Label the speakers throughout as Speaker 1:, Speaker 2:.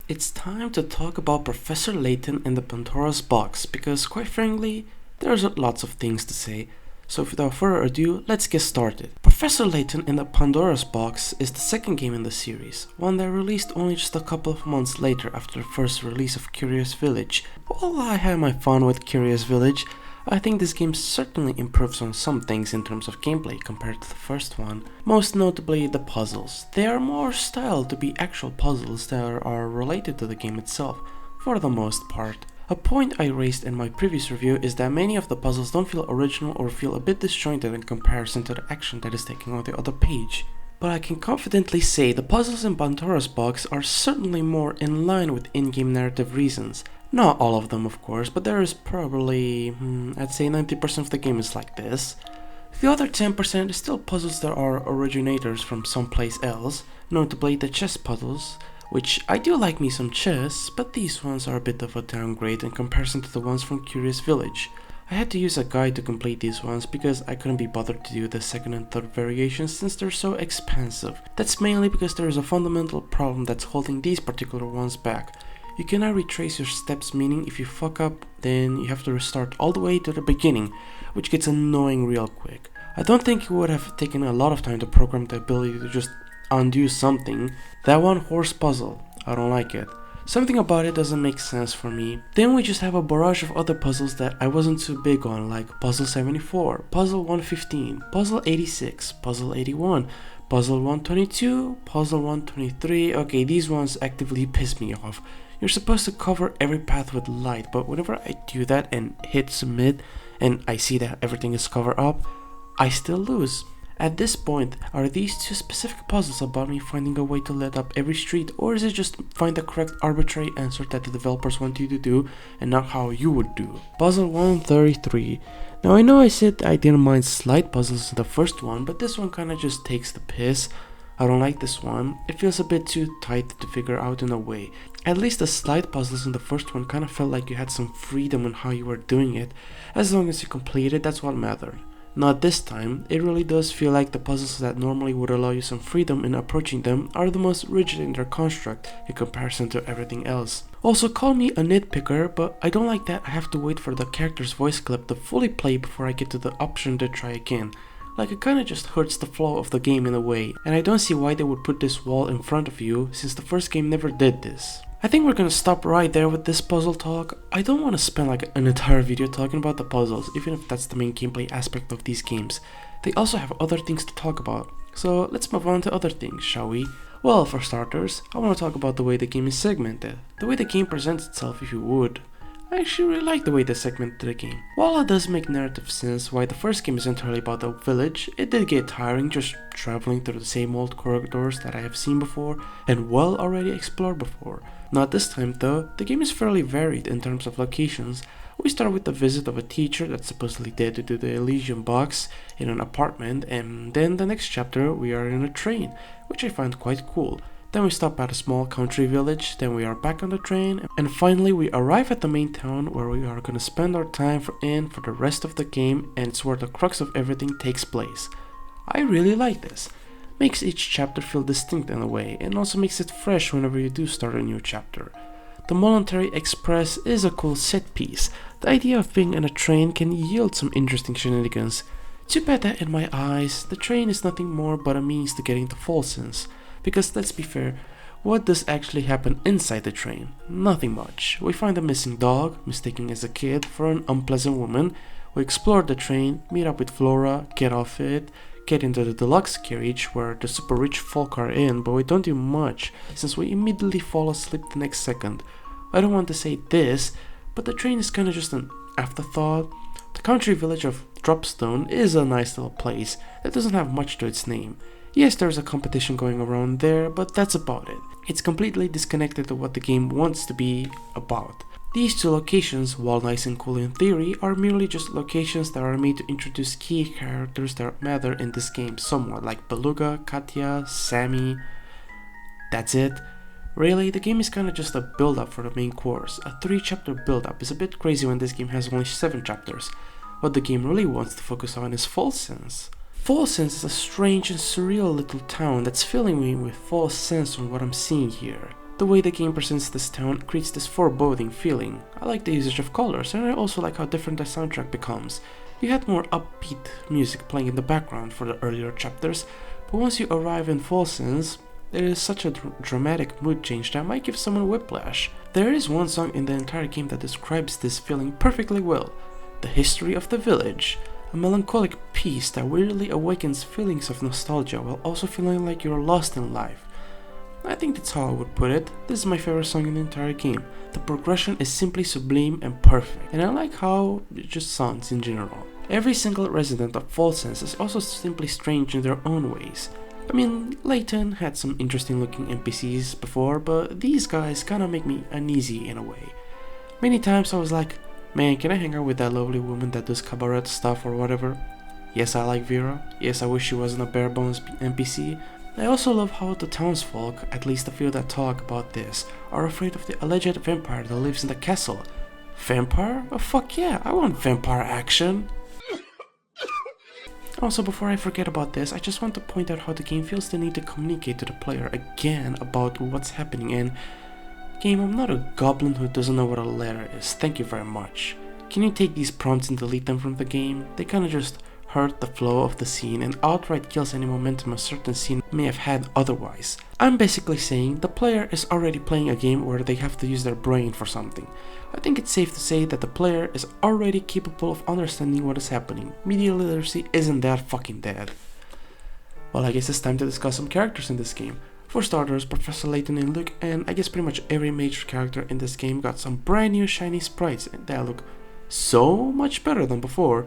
Speaker 1: It's time to talk about Professor Layton and the Pandora's Box because, quite frankly, there's lots of things to say. So, without further ado, let's get started. Professor Layton and the Pandora's Box is the second game in the series, one that released only just a couple of months later after the first release of Curious Village. While I had my fun with Curious Village, I think this game certainly improves on some things in terms of gameplay compared to the first one, most notably the puzzles. They are more styled to be actual puzzles that are related to the game itself, for the most part. A point I raised in my previous review is that many of the puzzles don't feel original or feel a bit disjointed in comparison to the action that is taken on the other page. But I can confidently say the puzzles in Pandora's Box are certainly more in line with in-game narrative reasons. Not all of them, of course, but there is probably, I'd say 90% of the game is like this. The other 10% is still puzzles that are originators from someplace else, notably the chess puzzles, which I do like me some chess, but these ones are a bit of a downgrade in comparison to the ones from Curious Village. I had to use a guide to complete these ones because I couldn't be bothered to do the second and third variations since they're so expensive. That's mainly because there is a fundamental problem that's holding these particular ones back. You cannot retrace your steps, meaning if you fuck up, then you have to restart all the way to the beginning, which gets annoying real quick. I don't think it would have taken a lot of time to program the ability to just undo something. That one horse puzzle, I don't like it. Something about it doesn't make sense for me. Then we just have a barrage of other puzzles that I wasn't too big on, like Puzzle 74, Puzzle 115, Puzzle 86, Puzzle 81, Puzzle 122, Puzzle 123. Okay, these ones actively piss me off. You're supposed to cover every path with light, but whenever I do that and hit submit and I see that everything is covered up, I still lose. At this point, are these two specific puzzles about me finding a way to light up every street, or is it just find the correct arbitrary answer that the developers want you to do and not how you would do? Puzzle 133. Now I know I said I didn't mind slight puzzles in the first one, but this one kinda just takes the piss. I don't like this one. It feels a bit too tight to figure out in a way. At least the slight puzzles in the first one kinda felt like you had some freedom in how you were doing it. As long as you completed, that's what mattered. Not this time. It really does feel like the puzzles that normally would allow you some freedom in approaching them are the most rigid in their construct in comparison to everything else. Also, call me a nitpicker, but I don't like that I have to wait for the character's voice clip to fully play before I get to the option to try again. Like, it kinda just hurts the flow of the game in a way, and I don't see why they would put this wall in front of you since the first game never did this. I think we're gonna stop right there with this puzzle talk. I don't want to spend like an entire video talking about the puzzles, even if that's the main gameplay aspect of these games. They also have other things to talk about. So let's move on to other things, shall we? Well, for starters, I want to talk about the way the game is segmented. The way the game presents itself, if you would. I actually really like the way they segmented the game. While it does make narrative sense why the first game is entirely about the village, it did get tiring just traveling through the same old corridors that I have seen before and well already explored before. Not this time though, the game is fairly varied in terms of locations. We start with the visit of a teacher that's supposedly dead due to the Elysium box in an apartment, and then the next chapter we are in a train, which I find quite cool. Then we stop at a small country village, then we are back on the train, and finally we arrive at the main town where we are gonna spend our time for the rest of the game, and it's where the crux of everything takes place. I really like this. Makes each chapter feel distinct in a way, and also makes it fresh whenever you do start a new chapter. The Voluntary Express is a cool set piece. The idea of being in a train can yield some interesting shenanigans. Too bad that in my eyes, the train is nothing more but a means to getting to Folsense. Because let's be fair, what does actually happen inside the train? Nothing much. We find a missing dog, mistaken as a kid for an unpleasant woman. We explore the train, meet up with Flora, get off it, get into the deluxe carriage where the super rich folk are in, but we don't do much since we immediately fall asleep the next second. I don't want to say this, but the train is kinda just an afterthought. The country village of Dropstone is a nice little place that doesn't have much to its name. Yes, there's a competition going around there, but that's about it. It's completely disconnected to what the game wants to be about. These two locations, while nice and cool in theory, are merely just locations that are made to introduce key characters that matter in this game somewhat, like Beluga, Katia, Sammy. That's it. Really, the game is kinda just a build-up for the main course. A 3-chapter build-up is a bit crazy when this game has only 7 chapters. What the game really wants to focus on is Folsense. Folsense is a strange and surreal little town that's filling me with false sense on what I'm seeing here. The way the game presents this town creates this foreboding feeling. I like the usage of colors, and I also like how different the soundtrack becomes. You had more upbeat music playing in the background for the earlier chapters, but once you arrive in Folsense, there is such a dramatic mood change that might give someone whiplash. There is one song in the entire game that describes this feeling perfectly well. The History of the Village. A melancholic piece that weirdly awakens feelings of nostalgia while also feeling like you're lost in life. I think that's how I would put it. This is my favorite song in the entire game. The progression is simply sublime and perfect, and I like how it just sounds in general. Every single resident of Folsense is also simply strange in their own ways. I mean, Layton had some interesting looking NPCs before, but these guys kinda make me uneasy in a way. Many times I was like, man, can I hang out with that lovely woman that does cabaret stuff or whatever? Yes, I like Vera. Yes, I wish she wasn't a bare bones NPC. I also love how the townsfolk, at least the few that talk about this, are afraid of the alleged vampire that lives in the castle. Vampire? Oh fuck yeah, I want vampire action! Also, before I forget about this, I just want to point out how the game feels the need to communicate to the player again about what's happening, and game, I'm not a goblin who doesn't know what a letter is, thank you very much. Can you take these prompts and delete them from the game? They kinda just hurt the flow of the scene and outright kills any momentum a certain scene may have had otherwise. I'm basically saying the player is already playing a game where they have to use their brain for something. I think it's safe to say that the player is already capable of understanding what is happening. Media literacy isn't that fucking dead. Well, I guess it's time to discuss some characters in this game. For starters, Professor Layton and Luke, and I guess pretty much every major character in this game got some brand new shiny sprites that look so much better than before.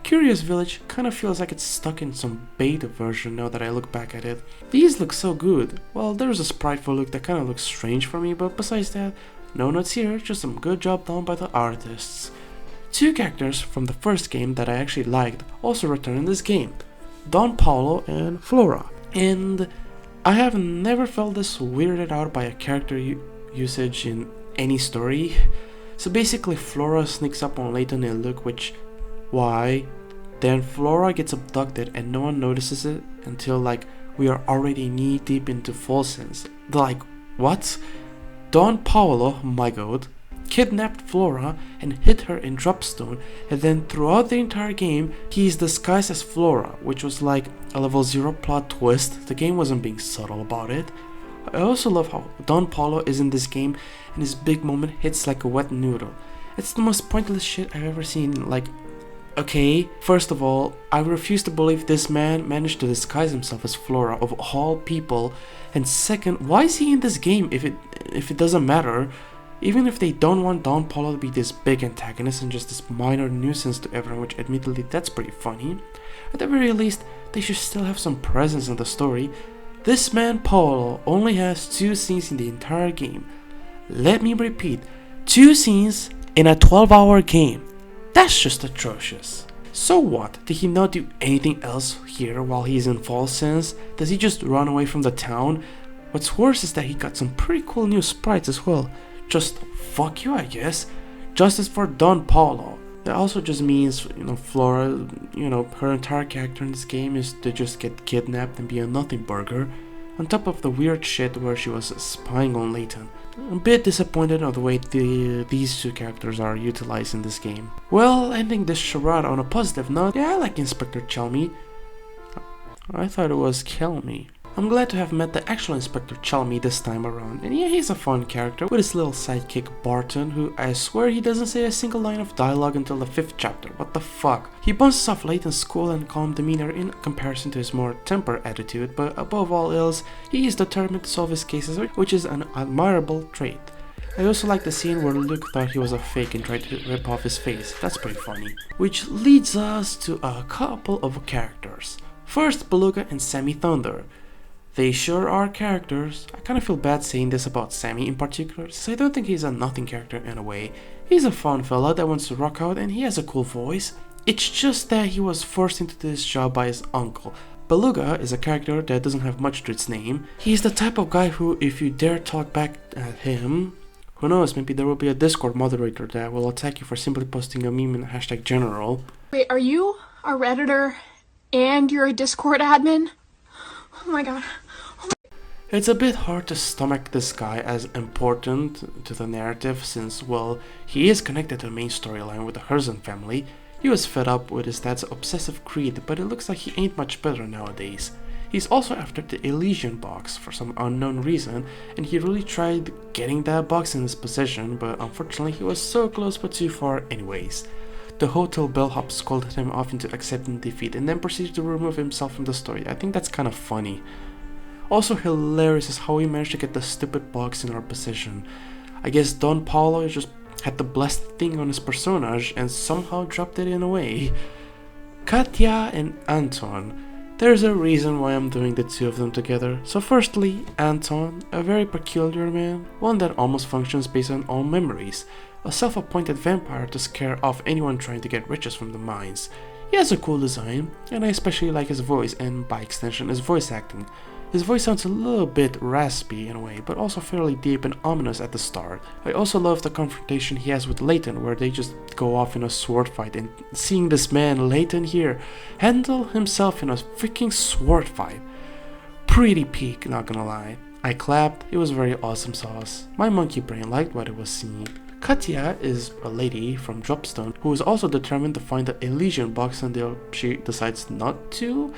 Speaker 1: Curious Village kinda feels like it's stuck in some beta version now that I look back at it. These look so good. Well, there's a sprite for Luke that kinda looks strange for me, but besides that, no notes here, just some good job done by the artists. Two characters from the first game that I actually liked also return in this game. Don Paulo and Flora. And I have never felt this weirded out by a character usage in any story. So basically Flora sneaks up on Layton and Luke, which, why? Then Flora gets abducted and no one notices it until like we are already knee deep into Folsense. Like, what? Don Paulo, my god, kidnapped Flora and hid her in Dropstone, and then throughout the entire game he is disguised as Flora, which was like a level 0 plot twist. The game wasn't being subtle about it. I also love how Don Paulo is in this game and his big moment hits like a wet noodle. It's the most pointless shit I've ever seen. Like, okay, first of all, I refuse to believe this man managed to disguise himself as Flora of all people, and second, why is he in this game if it doesn't matter? Even if they don't want Don Paulo to be this big antagonist and just this minor nuisance to everyone, which admittedly that's pretty funny, at the very least, they should still have some presence in the story. This man Paulo only has 2 scenes in the entire game. Let me repeat, 2 scenes in a 12-hour game. That's just atrocious. So what? Did he not do anything else here while he's in Folsense? Does he just run away from the town? What's worse is that he got some pretty cool new sprites as well. Just fuck you, I guess. Justice for Don Paulo. That also just means, Flora, her entire character in this game is to just get kidnapped and be a nothing burger. On top of the weird shit where she was spying on Layton. I'm a bit disappointed on the way these 2 characters are utilized in this game. Well, ending this charade on a positive note, yeah, I like Inspector Chalmy. I thought it was Kelmy. I'm glad to have met the actual Inspector Chalmy this time around, and yeah, he's a fun character with his little sidekick Barton, who I swear he doesn't say a single line of dialogue until the 5th chapter. What the fuck? He bounces off Layton's cool and calm demeanor in comparison to his more tempered attitude, but above all else, he is determined to solve his cases, which is an admirable trait. I also like the scene where Luke thought he was a fake and tried to rip off his face. That's pretty funny. Which leads us to a couple of characters. First, Beluga and Sammy Thunder. They sure are characters. I kinda feel bad saying this about Sammy in particular, since I don't think he's a nothing character in a way. He's a fun fella that wants to rock out and he has a cool voice. It's just that he was forced into this job by his uncle. Beluga is a character that doesn't have much to its name. He's the type of guy who, if you dare talk back at him, who knows, maybe there will be a Discord moderator that will attack you for simply posting a meme in #general.
Speaker 2: Wait, are you a Redditor and you're a Discord admin? Oh my god.
Speaker 1: It's a bit hard to stomach this guy as important to the narrative since, well, he is connected to the main storyline with the Herzen family. He was fed up with his dad's obsessive greed, but it looks like he ain't much better nowadays. He's also after the Elysian box for some unknown reason, and he really tried getting that box in his possession, but unfortunately he was so close but too far anyways. The hotel bellhop scolded him off into accepting defeat and then proceeded to remove himself from the story. I think that's kind of funny. Also hilarious is how he managed to get the stupid box in our possession. I guess Don Paulo just had the blessed thing on his personage and somehow dropped it in a way. Katia and Anton. There's a reason why I'm doing the two of them together. So firstly, Anton, a very peculiar man, one that almost functions based on all memories, a self-appointed vampire to scare off anyone trying to get riches from the mines. He has a cool design, and I especially like his voice and by extension his voice acting. His voice sounds a little bit raspy in a way, but also fairly deep and ominous at the start. I also love the confrontation he has with Layton, where they just go off in a sword fight, and seeing this man, Layton here, handle himself in a freaking sword fight. Pretty peak, not gonna lie. I clapped, it was very awesome sauce. My monkey brain liked what it was seeing. Katia is a lady from Dropstone who is also determined to find the Elysian box until she decides not to,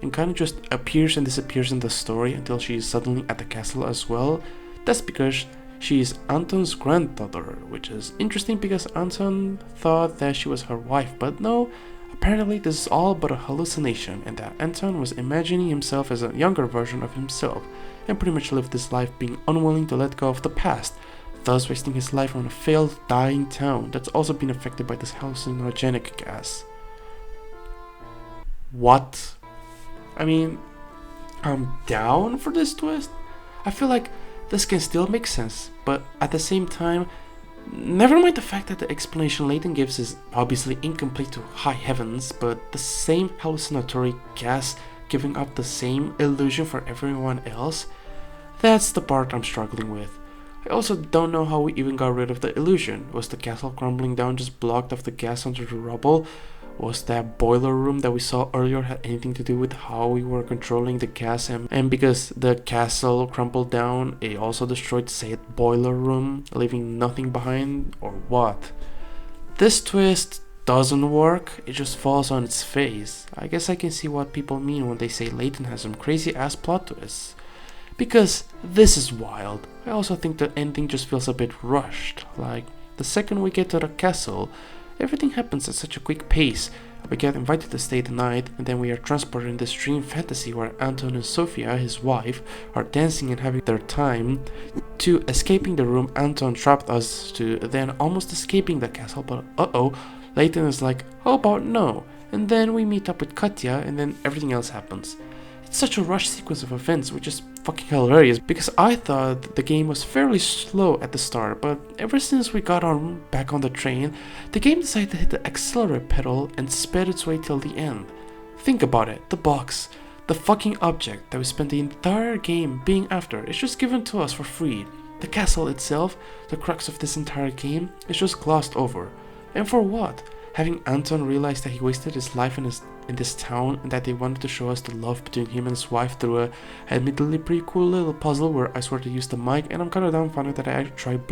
Speaker 1: and kind of just appears and disappears in the story until she is suddenly at the castle as well. That's because she is Anton's granddaughter, which is interesting because Anton thought that she was her wife, but no, apparently this is all but a hallucination and that Anton was imagining himself as a younger version of himself and pretty much lived his life being unwilling to let go of the past, thus wasting his life on a failed dying town that's also been affected by this hallucinogenic gas. What? I mean, I'm down for this twist. I feel like this can still make sense, but at the same time, never mind the fact that the explanation Layton gives is obviously incomplete to high heavens, but the same hallucinatory gas giving up the same illusion for everyone else, that's the part I'm struggling with. I also don't know how we even got rid of the illusion. Was the castle crumbling down just blocked off the gas under the rubble? Was that boiler room that we saw earlier had anything to do with how we were controlling the gas, and because the castle crumbled down, it also destroyed said boiler room, leaving nothing behind, or what? This twist doesn't work, it just falls on its face. I guess I can see what people mean when they say Layton has some crazy ass plot twists. Because this is wild. I also think the ending just feels a bit rushed, like the second we get to the castle, everything happens at such a quick pace. We get invited to stay the night, and then we are transported in this dream fantasy where Anton and Sofia, his wife, are dancing and having their time, to escaping the room Anton trapped us to, then almost escaping the castle, but Layton is like, how about no? And then we meet up with Katia, and then everything else happens. It's such a rushed sequence of events, which is fucking hilarious, because I thought the game was fairly slow at the start, but ever since we got back on the train, the game decided to hit the accelerator pedal and sped its way till the end. Think about it, the box, the fucking object that we spent the entire game being after, is just given to us for free. The castle itself, the crux of this entire game, is just glossed over. And for what? Having Anton realize that he wasted his life in this town and that they wanted to show us the love between him and his wife through a admittedly pretty cool little puzzle where I swear to use the mic, and I'm kind of dumbfounded that I tried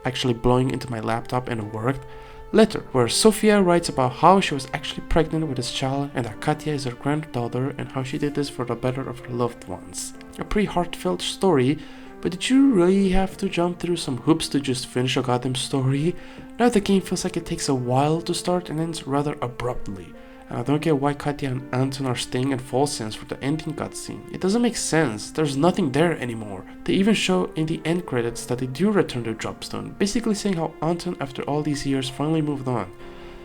Speaker 1: actually blowing into my laptop and it worked. Letter, where Sofia writes about how she was actually pregnant with his child and that Katia is her granddaughter and how she did this for the better of her loved ones. A pretty heartfelt story, but did you really have to jump through some hoops to just finish a goddamn story? Now the game feels like it takes a while to start and ends rather abruptly. And I don't get why Katia and Anton are staying in Folsense for the ending cutscene. It doesn't make sense, there's nothing there anymore. They even show in the end credits that they do return to Dropstone, basically saying how Anton after all these years finally moved on.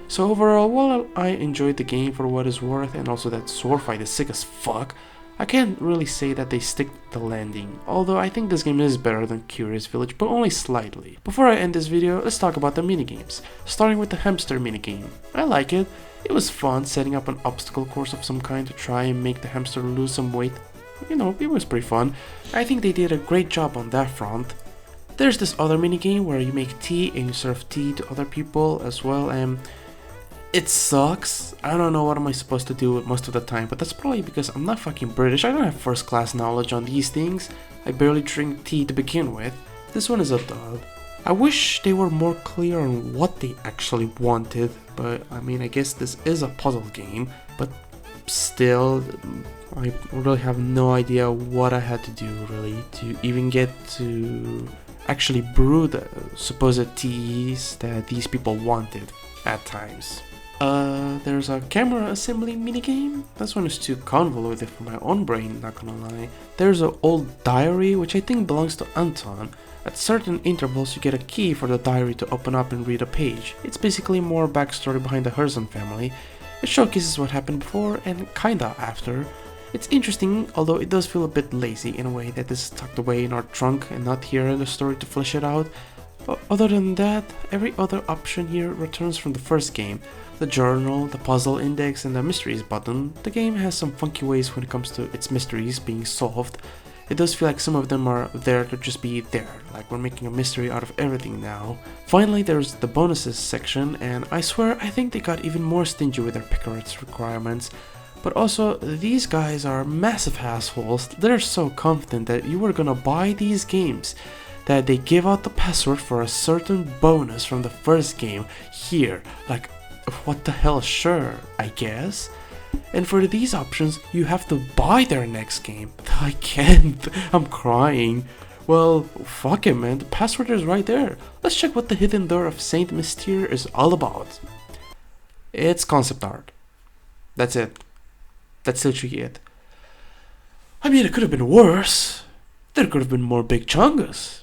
Speaker 1: So overall, while I enjoyed the game for what it's worth and also that sword fight is sick as fuck, I can't really say that they stick the landing, although I think this game is better than Curious Village, but only slightly. Before I end this video, let's talk about the minigames, starting with the hamster minigame. I like it. It was fun setting up an obstacle course of some kind to try and make the hamster lose some weight. You know, it was pretty fun. I think they did a great job on that front. There's this other minigame where you make tea and you serve tea to other people as well, and It sucks. I don't know what am I supposed to do with most of the time, but that's probably because I'm not fucking British. I don't have first class knowledge on these things. I barely drink tea to begin with. This one is a dud. I wish they were more clear on what they actually wanted, but I mean, I guess this is a puzzle game, but still, I really have no idea what I had to do really to even get to actually brew the supposed teas that these people wanted at times. There's a camera assembly minigame. This one is too convoluted for my own brain, not gonna lie. There's an old diary, which I think belongs to Anton. At certain intervals you get a key for the diary to open up and read a page. It's basically more backstory behind the Herzon family. It showcases what happened before and kinda after. It's interesting, although it does feel a bit lazy in a way that this is tucked away in our trunk and not here in the story to flesh it out. But other than that, every other option here returns from the first game. The journal, the puzzle index, and the mysteries button. The game has some funky ways when it comes to its mysteries being solved. It does feel like some of them are there to just be there, like we're making a mystery out of everything now. Finally, there's the bonuses section, and I swear I think they got even more stingy with their pickerates requirements. But also, these guys are massive assholes. They're so confident that you were gonna buy these games that they give out the password for a certain bonus from the first game here. Like, what the hell, sure, I guess. And for these options, you have to buy their next game. I can't, I'm crying. Well, fuck it, man, the password is right there. Let's check what the hidden door of Saint Mystere is all about. It's concept art. That's it. That's literally it. I mean, it could have been worse. There could have been more big chungus.